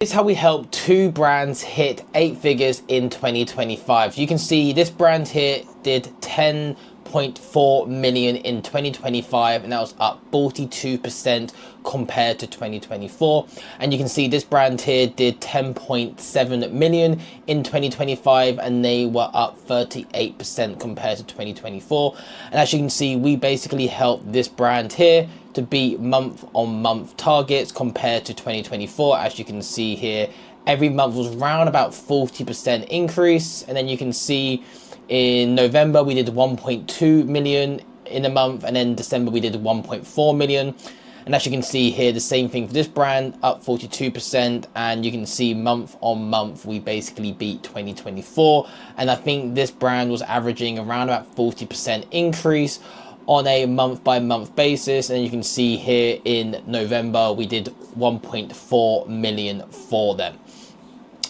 Here's how we help two brands hit 8 figures in 2025. You can see this brand here did 10.4 million in 2025, and that was up 42% compared to 2024. And you can see this brand here did 10.7 million in 2025, and they were up 38% compared to 2024. And as you can see, we basically helped this brand here to beat month-on-month targets compared to 2024. As you can see here, every month was around about 40% increase. And then you can see in November we did 1.2 million in a month, and then December we did 1.4 million. And as you can see here, the same thing for this brand, up 42%. And you can see month on month we basically beat 2024. And I think this brand was averaging around about 40% increase on a month-by-month basis. And you can see here in November we did 1.4 million for them.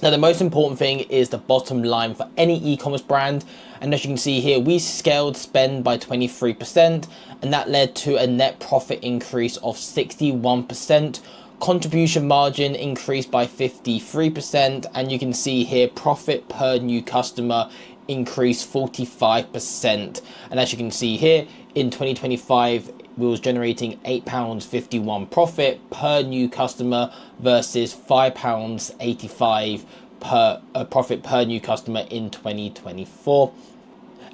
Now, the most important thing is the bottom line for any e-commerce brand. And as you can see here, we scaled spend by 23%, and that led to a net profit increase of 61%. Contribution margin increased by 53%, and you can see here profit per new customer increased 45%. And as you can see here, in 2025 we was generating £8.51 profit per new customer versus £5.85 per profit per new customer in 2024.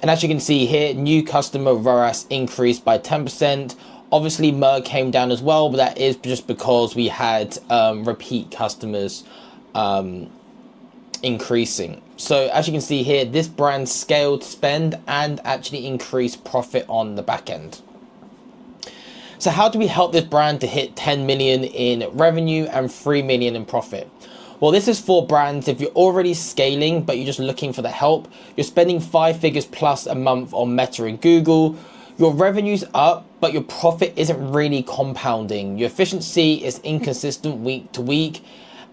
And as you can see here, new customer ROAS increased by 10%. Obviously MER came down as well, but that is just because we had repeat customers increasing. So as you can see here, this brand scaled spend and actually increased profit on the back end. So how do we help this brand to hit 10 million in revenue and 3 million in profit? Well, this is for brands if you're already scaling but you're just looking for the help. You're spending 5 figures plus a month on Meta and Google. Your revenue's up, but your profit isn't really compounding. Your efficiency is inconsistent week to week.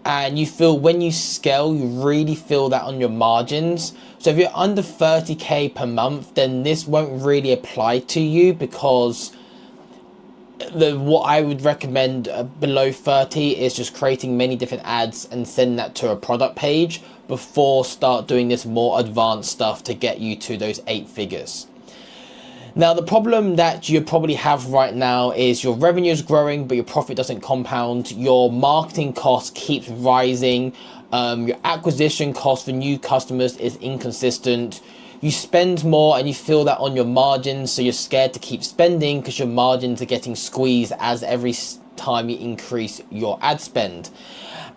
And you feel when you scale, you really feel that on your margins. So if you're under 30k per month, then this won't really apply to you, because what I would recommend below 30 is just creating many different ads and sending that to a product page before start doing this more advanced stuff to get you to those 8 figures. Now, the problem that you probably have right now is your revenue is growing, but your profit doesn't compound. Your marketing cost keeps rising. Your acquisition cost for new customers is inconsistent. You spend more and you feel that on your margins, so you're scared to keep spending because your margins are getting squeezed as every time you increase your ad spend.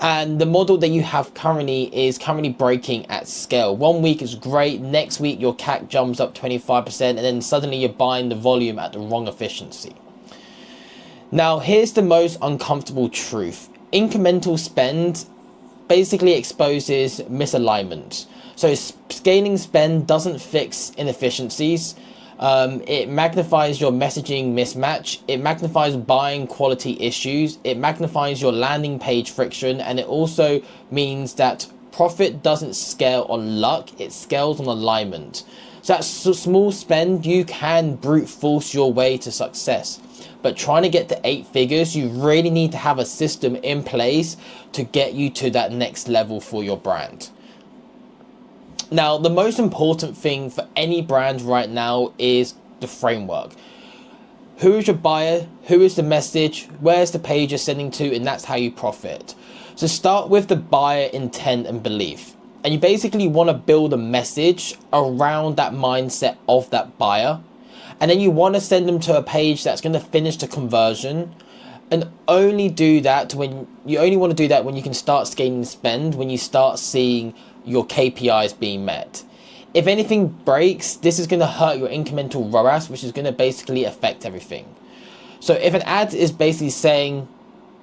And the model that you have currently is currently breaking at scale. 1 week is great, next week your CAC jumps up 25%, and then suddenly you're buying the volume at the wrong efficiency. Now, here's the most uncomfortable truth. Incremental spend basically exposes misalignment. So scaling spend doesn't fix inefficiencies. It magnifies your messaging mismatch. It magnifies buying quality issues. It magnifies your landing page friction. And it also means that profit doesn't scale on luck. It scales on alignment. So that small spend, you can brute force your way to success. But trying to get to 8 figures, you really need to have a system in place to get you to that next level for your brand. Now, the most important thing for any brand right now is the framework. Who is your buyer? Who is the message? Where's the page you're sending to? And that's how you profit. So start with the buyer intent and belief. And you basically want to build a message around that mindset of that buyer. And then you want to send them to a page that's going to finish the conversion. And only do that when you want to do that when you can start scaling spend, when you start seeing your KPIs being met. If anything breaks, this is going to hurt your incremental ROAS, which is going to basically affect everything. So if an ad is basically saying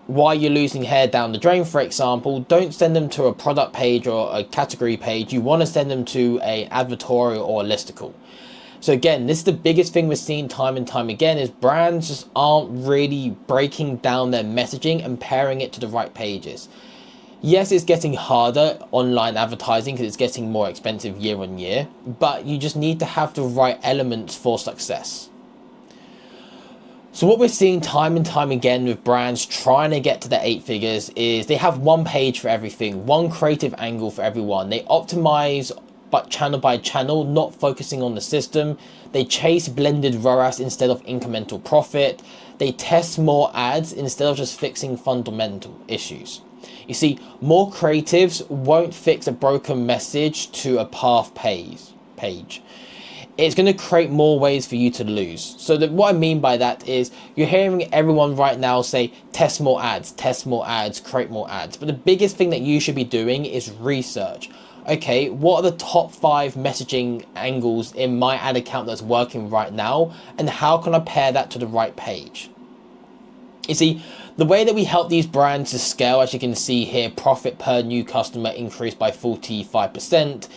why you're losing hair down the drain, for example, don't send them to a product page or a category page. You want to send them to a advertorial or a listicle. So again, this is the biggest thing we're seeing time and time again, is brands just aren't really breaking down their messaging and pairing it to the right pages. Yes, it's getting harder online advertising because it's getting more expensive year on year, but you just need to have the right elements for success. So what we're seeing time and time again with brands trying to get to the 8 figures is they have one page for everything, one creative angle for everyone. They optimize but channel by channel, not focusing on the system. They chase blended ROAS instead of incremental profit. They test more ads instead of just fixing fundamental issues. You see, more creatives won't fix a broken message to a path page. It's going to create more ways for you to lose. So what I mean by that is you're hearing everyone right now say, test more ads, create more ads. But the biggest thing that you should be doing is research. Okay, what are the top 5 messaging angles in my ad account that's working right now? And how can I pair that to the right page? You see, the way that we help these brands to scale, as you can see here, profit per new customer increased by 45%,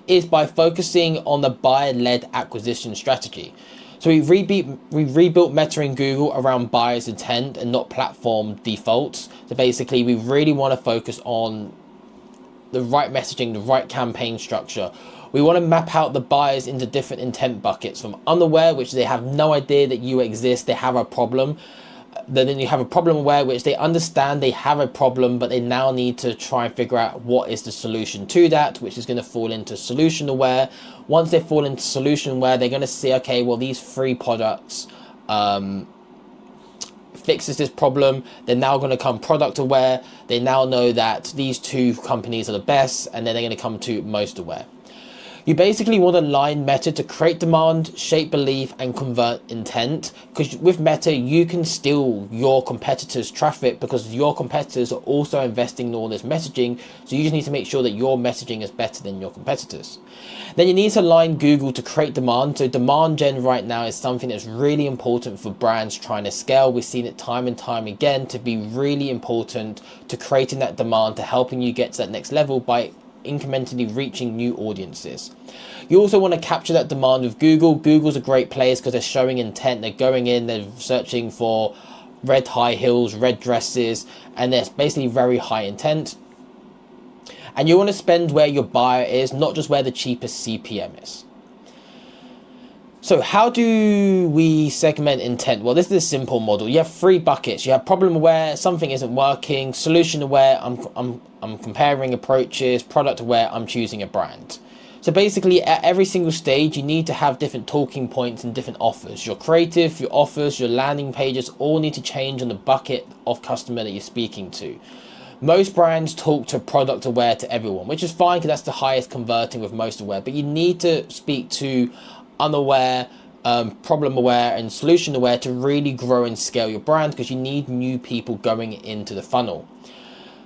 is by focusing on the buyer-led acquisition strategy. So we rebuilt Meta and Google around buyer's intent and not platform defaults. So basically, we really want to focus on the right messaging, the right campaign structure. We want to map out the buyers into different intent buckets, from unaware, which they have no idea that you exist, they have a problem. Then you have a problem aware, which they understand they have a problem, but they now need to try and figure out what is the solution to that, which is going to fall into solution aware. Once they fall into solution aware, they're going to see, okay, well, these 3 products fixes this problem. They're now going to come product aware. They now know that these 2 companies are the best, and then they're going to come to most aware. You basically want to line Meta to create demand, shape belief, and convert intent. Because with Meta, you can steal your competitors' traffic because your competitors are also investing in all this messaging. So you just need to make sure that your messaging is better than your competitors. Then you need to align Google to create demand. So demand gen right now is something that's really important for brands trying to scale. We've seen it time and time again to be really important to creating that demand, to helping you get to that next level by incrementally reaching new audiences. You also want to capture that demand with Google. Google's a great place because they're showing intent. They're going in, they're searching for red high heels, red dresses, and there's basically very high intent. And you want to spend where your buyer is, not just where the cheapest CPM is. So how do we segment intent? Well, this is a simple model. You have 3 buckets. You have problem aware, something isn't working; solution aware, I'm comparing approaches; product aware, I'm choosing a brand. So basically, at every single stage, you need to have different talking points and different offers. Your creative, your offers, your landing pages all need to change on the bucket of customer that you're speaking to. Most brands talk to product aware to everyone, which is fine because that's the highest converting with most aware. But you need to speak to unaware, problem aware, and solution aware to really grow and scale your brand, because you need new people going into the funnel.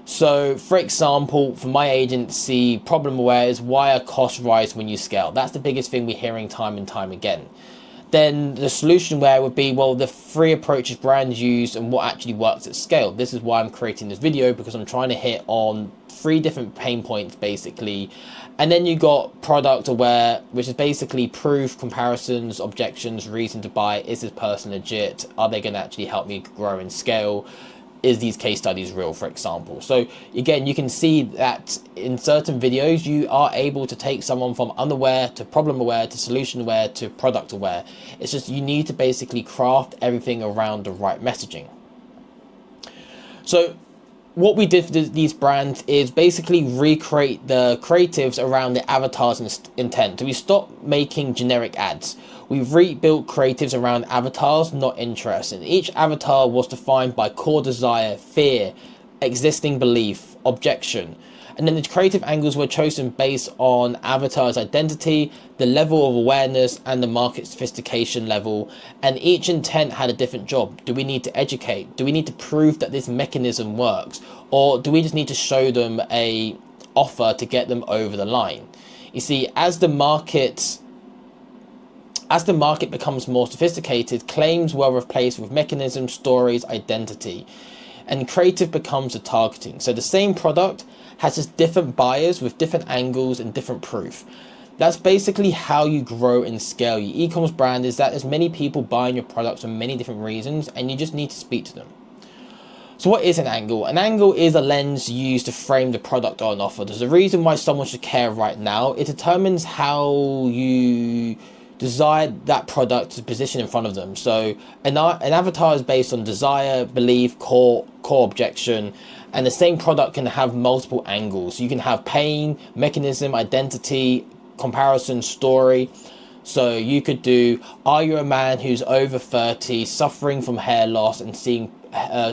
So for example, for my agency, problem aware is why are costs rise when you scale. That's the biggest thing we're hearing time and time again. Then the solution aware would be, well, the 3 approaches brands use and what actually works at scale. This is why I'm creating this video, because I'm trying to hit on 3 different pain points basically. And then you got product aware, which is basically proof, comparisons, objections, reason to buy. Is this person legit? Are they going to actually help me grow and scale? Is these case studies real, for example? So again, you can see that in certain videos, you are able to take someone from unaware to problem aware to solution aware to product aware. It's just you need to basically craft everything around the right messaging. So what we did for these brands is basically recreate the creatives around the avatars and intent. So we stopped making generic ads. We've rebuilt creatives around avatars, not interests. And each avatar was defined by core desire, fear, existing belief, objection. And then the creative angles were chosen based on avatar's identity, the level of awareness, and the market sophistication level. And each intent had a different job. Do we need to educate? Do we need to prove that this mechanism works? Or do we just need to show them a offer to get them over the line? You see, as the market becomes more sophisticated, claims were replaced with mechanisms, stories, identity, and creative becomes the targeting. So the same product has just different buyers with different angles and different proof. That's basically how you grow and scale your e-commerce brand, is that there's many people buying your products for many different reasons, and you just need to speak to them. So what is an angle? An angle is a lens used to frame the product or an offer. There's a reason why someone should care right now. It determines how you desire that product to position in front of them. So an avatar is based on desire, belief, core objection, and the same product can have multiple angles. You can have pain, mechanism, identity, comparison, story. So you could do, are you a man who's over 30, suffering from hair loss and seeing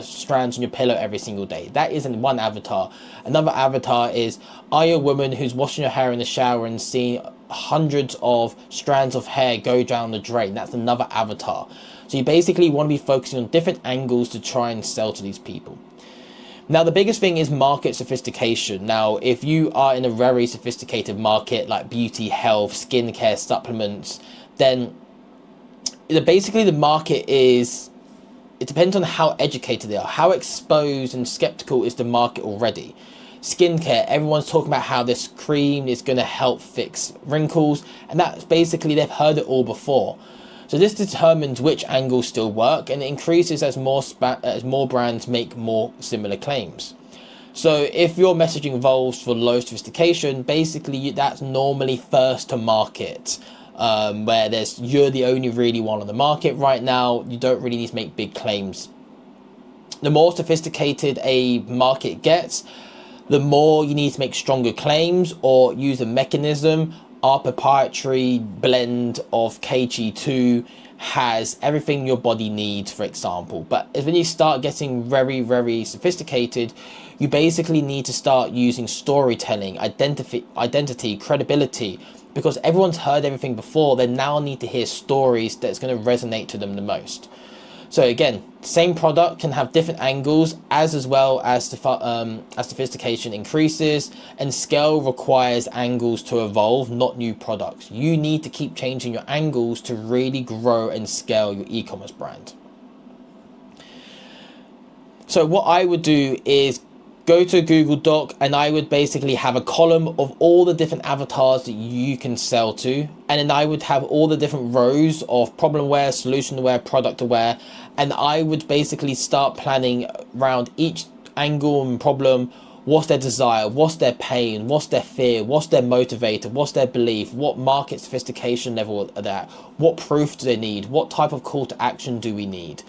strands on your pillow every single day? That isn't one avatar. Another avatar is, are you a woman who's washing your hair in the shower and seeing hundreds of strands of hair go down the drain? That's another avatar. So you basically want to be focusing on different angles to try and sell to these people. Now, the biggest thing is market sophistication. Now, if you are in a very sophisticated market like beauty, health, skincare, supplements, then basically the market is, it depends on how educated they are, how exposed and skeptical is the market already. Skincare, everyone's talking about how this cream is going to help fix wrinkles, and that's basically, they've heard it all before. So this determines which angles still work, and it increases as more brands make more similar claims. So if your messaging evolves for low sophistication, basically that's normally first to market, where you're the only really one on the market right now. You don't really need to make big claims. The more sophisticated a market gets, the more you need to make stronger claims or use a mechanism. Our proprietary blend of KG2 has everything your body needs, for example. But when you start getting very, very sophisticated, you basically need to start using storytelling, identity, credibility, because everyone's heard everything before. They now need to hear stories that's going to resonate to them the most. So again, same product can have different angles as well as sophistication increases, and scale requires angles to evolve, not new products. You need to keep changing your angles to really grow and scale your e-commerce brand. So what I would do is go to a Google Doc, and I would basically have a column of all the different avatars that you can sell to, and then I would have all the different rows of problem aware, solution aware, product aware, and I would basically start planning around each angle and problem. What's their desire? What's their pain? What's their fear? What's their motivator? What's their belief? What market sophistication level are they at? What proof do they need? What type of call to action do we need?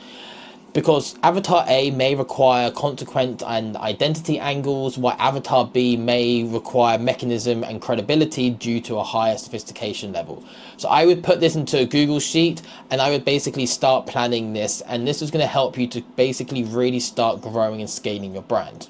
Because avatar A may require consequent and identity angles, while avatar B may require mechanism and credibility due to a higher sophistication level. So I would put this into a Google sheet, and I would basically start planning this, and this is going to help you to basically really start growing and scaling your brand.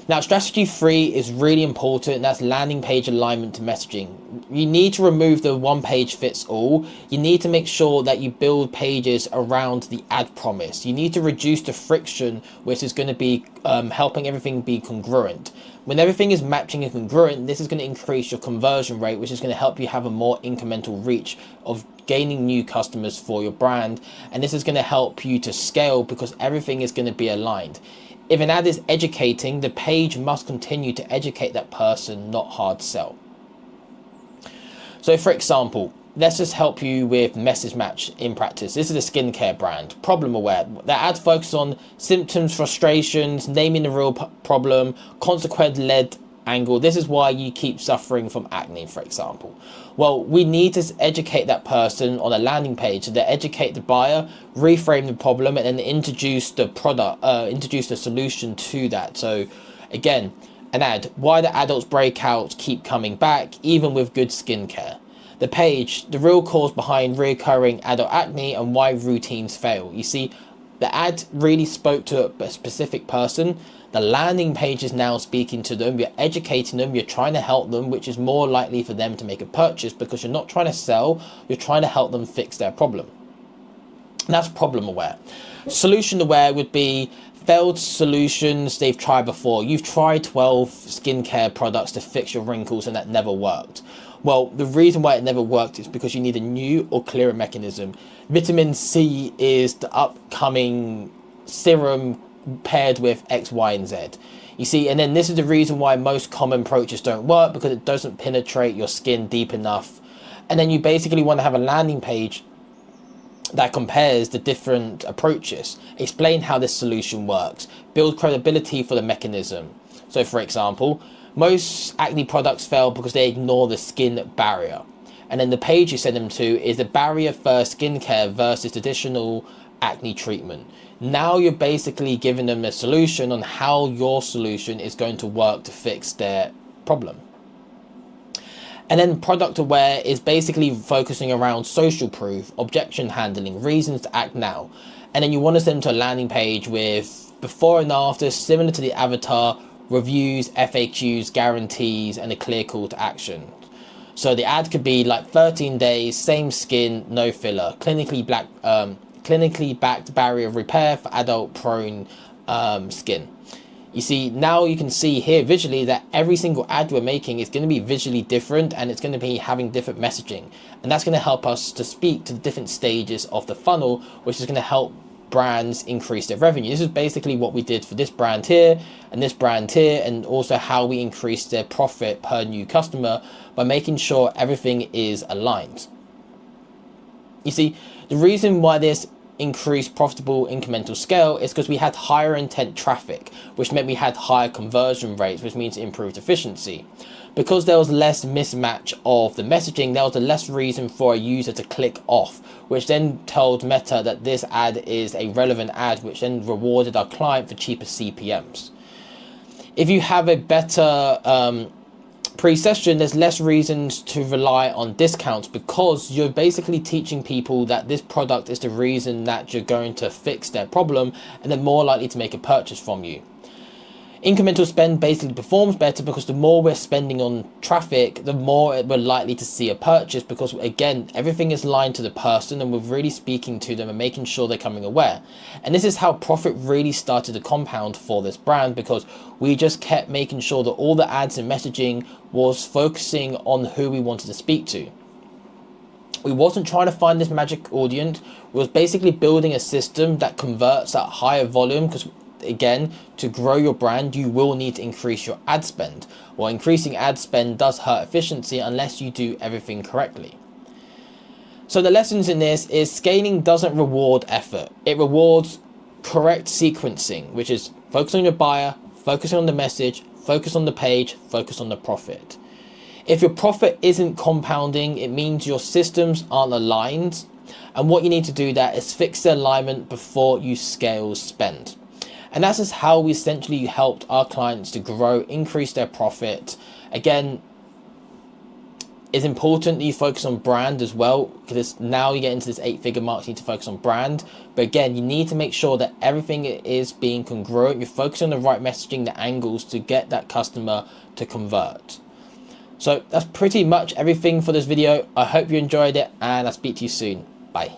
Now, strategy 3 is really important, and that's landing page alignment to messaging. You need to remove the one page fits all. You need to make sure that you build pages around the ad promise. You need to reduce the friction, which is going to be helping everything be congruent. When everything is matching and congruent, this is going to increase your conversion rate, which is going to help you have a more incremental reach of gaining new customers for your brand. And this is going to help you to scale because everything is going to be aligned. If an ad is educating, the page must continue to educate that person, not hard sell. So for example, let's just help you with message match in practice. This is a skincare brand, problem aware. Their ads focus on symptoms, frustrations, naming the real problem, consequent-led angle. This is why you keep suffering from acne, for example. Well, we need to educate that person on a landing page, to educate the buyer, reframe the problem, and then introduce the product, introduce the solution to that. So again, an ad, why the adults breakouts keep coming back, even with good skincare. The page, the real cause behind recurring adult acne and why routines fail. You see, the ad really spoke to a specific person. The landing page is now speaking to them. You're educating them. You're trying to help them, which is more likely for them to make a purchase because you're not trying to sell. You're trying to help them fix their problem. And that's problem aware. Solution aware would be failed solutions they've tried before. You've tried 12 skincare products to fix your wrinkles and that never worked. Well, the reason why it never worked is because you need a new or clearer mechanism. Vitamin C is the upcoming serum paired with X, Y, and Z. You see, and then this is the reason why most common approaches don't work, because it doesn't penetrate your skin deep enough. And then you basically want to have a landing page that compares the different approaches, explain how this solution works, build credibility for the mechanism. So for example, most acne products fail because they ignore the skin barrier. And then the page you send them to is the barrier first skincare versus traditional acne treatment. Now you're basically giving them a solution on how your solution is going to work to fix their problem. And then product aware is basically focusing around social proof, objection handling, reasons to act now. And then you want to send them to a landing page with before and after, similar to the avatar, reviews, FAQs, guarantees, and a clear call to action. So the ad could be like 13 days, same skin, no filler, clinically backed barrier repair for adult prone skin. You see, now you can see here visually that every single ad we're making is going to be visually different, and it's going to be having different messaging. And that's going to help us to speak to the different stages of the funnel, which is going to help brands increase their revenue. This is basically what we did for this brand here and this brand here, and also how we increase their profit per new customer by making sure everything is aligned. You see, the reason why this increased profitable incremental scale is because we had higher intent traffic, which meant we had higher conversion rates, which means improved efficiency. Because there was less mismatch of the messaging, there was a less reason for a user to click off, which then told Meta that this ad is a relevant ad, which then rewarded our client for cheaper CPMs. If you have a better pre-session, there's less reasons to rely on discounts, because you're basically teaching people that this product is the reason that you're going to fix their problem, and they're more likely to make a purchase from you. Incremental spend basically performs better because the more we're spending on traffic, the more we're likely to see a purchase, because again, everything is aligned to the person and we're really speaking to them and making sure they're coming aware. And this is how profit really started to compound for this brand, because we just kept making sure that all the ads and messaging was focusing on who we wanted to speak to. We wasn't trying to find this magic audience. We was basically building a system that converts at higher volume, because again, to grow your brand, you will need to increase your ad spend. Well, increasing ad spend does hurt efficiency unless you do everything correctly. So the lessons in this is scaling doesn't reward effort. It rewards correct sequencing, which is focus on your buyer, focusing on the message, focus on the page, focus on the profit. If your profit isn't compounding, it means your systems aren't aligned. And what you need to do that is fix the alignment before you scale spend. And that's just how we essentially helped our clients to grow, increase their profit. Again, it's important that you focus on brand as well, because now you get into this 8-figure mark, you need to focus on brand. But again, you need to make sure that everything is being congruent. You're focusing on the right messaging, the angles to get that customer to convert. So that's pretty much everything for this video. I hope you enjoyed it, and I'll speak to you soon. Bye.